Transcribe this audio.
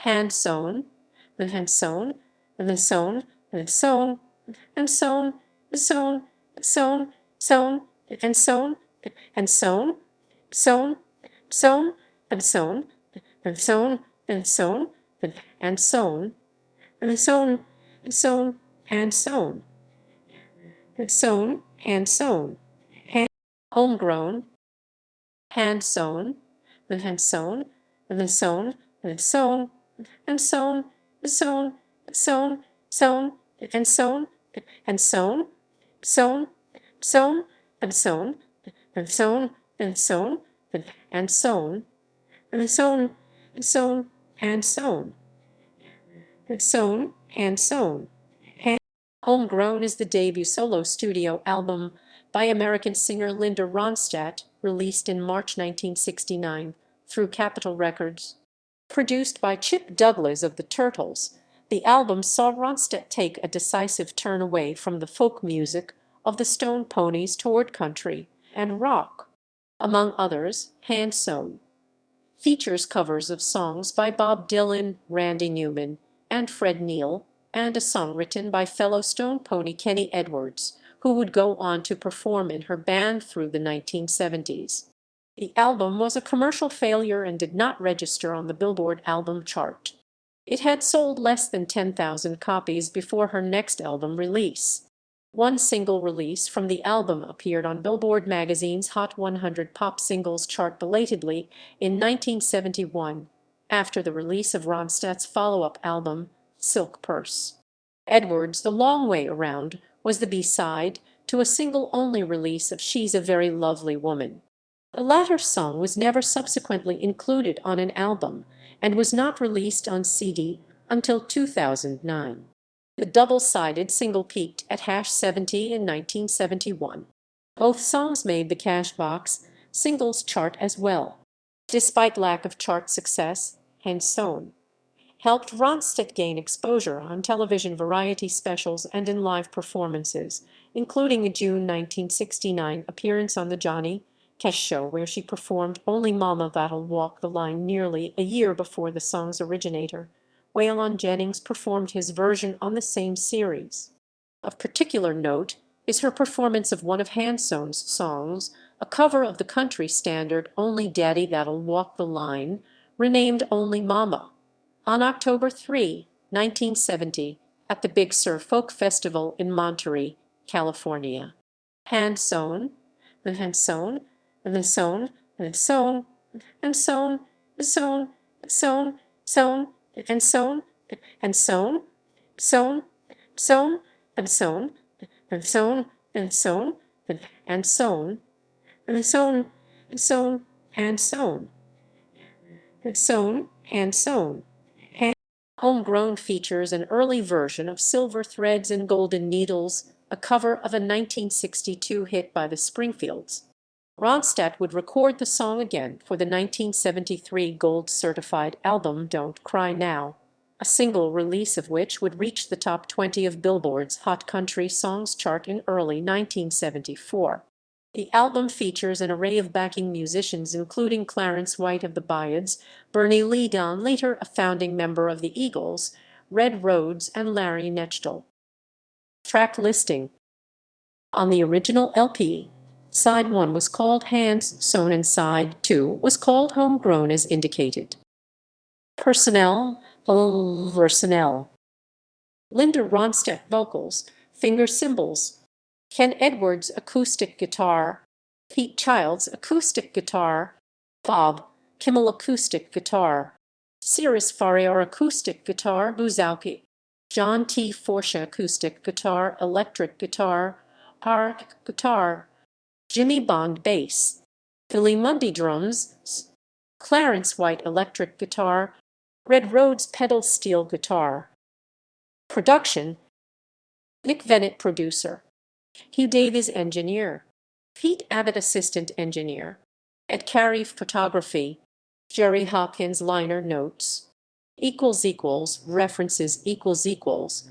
hand sewn, and sewn, and sewn, and sewn, and sewn, sewn, sewn, sewn, and sewn, and sewn, sewn, sewn, and sewn, and sewn, and sewn, and sewn, and sewn, sewn, and sewn, and sewn, and sewn, homegrown, hand sewn, and sewn, and sewn, and sewn, and sewn, sewn, sewn, sewn, and sewn, and sewn, sewn, sewn, and sewn, and sewn, and sewn, and sewn, and sewn, sewn, and sewn, and sewn, and sewn. Homegrown is the debut solo studio album by American singer Linda Ronstadt, released in March 1969 through Capitol Records. Produced by Chip Douglas of the Turtles, the album saw Ronstadt take a decisive turn away from the folk music of the Stone Poneys toward country and rock. Among others, Hand Sewn features covers of songs by Bob Dylan, Randy Newman, and Fred Neil, and a song written by fellow Stone Poney Kenny Edwards, who would go on to perform in her band through the 1970s. The album was a commercial failure and did not register on the Billboard album chart. It had sold less than 10,000 copies before her next album release. One single release from the album appeared on Billboard magazine's Hot 100 Pop Singles chart belatedly in 1971, after the release of Ronstadt's follow-up album, Silk Purse. Edwards' The Long Way Around was the B-side to a single-only release of She's a Very Lovely Woman. The latter song was never subsequently included on an album and was not released on CD until 2009. The double-sided single peaked at #70 in 1971. Both songs made the Cashbox singles chart as well. Despite lack of chart success, Hand Sewn helped Ronstadt gain exposure on television variety specials and in live performances, including a June 1969 appearance on The Johnny Cash Show, where she performed Only Mama That'll Walk the Line nearly a year before the song's originator. Waylon Jennings performed his version on the same series. Of particular note is her performance of one of Hand Sewn's songs, a cover of the country standard Only Daddy That'll Walk the Line, renamed Only Mama, on October 3, 1970, at the Big Sur Folk Festival in Monterey, California. Hand Sewn, and sewn, and sewn, and sewn, and sewn, sewn, sewn, sewn, and sewn, and sewn, sewn, sewn, and sewn, and sewn, and sewn, and sewn, and sewn, sewn, and sewn, and sewn, and sewn. Homegrown features an early version of Silver Threads and Golden Needles, a cover of a 1962 hit by the Springfields. Ronstadt would record the song again for the 1973 gold-certified album Don't Cry Now, a single release of which would reach the top 20 of Billboard's Hot Country Songs chart in early 1974. The album features an array of backing musicians including Clarence White of the Byrds, Bernie Lee Dunn, later a founding member of the Eagles, Red Rhodes, and Larry Nechtel. Track listing. On the original LP, Side 1 was called Hands Sewn and Side 2 was called Homegrown as indicated. Personnel. Linda Ronstadt vocals, finger cymbals. Ken Edwards acoustic guitar, Pete Childs acoustic guitar, Bob Kimmel acoustic guitar, Cyrus Farrier acoustic guitar, bouzouki, John T. Forsha acoustic guitar, electric guitar, harp guitar, Jimmy Bond bass, Billy Mundy drums, Clarence White electric guitar, Red Rhodes pedal steel guitar. Production. Nick Vennett producer, Hugh Davies engineer, Pete Abbott assistant engineer, Ed Carey photography, Jerry Hopkins liner notes, references, equals,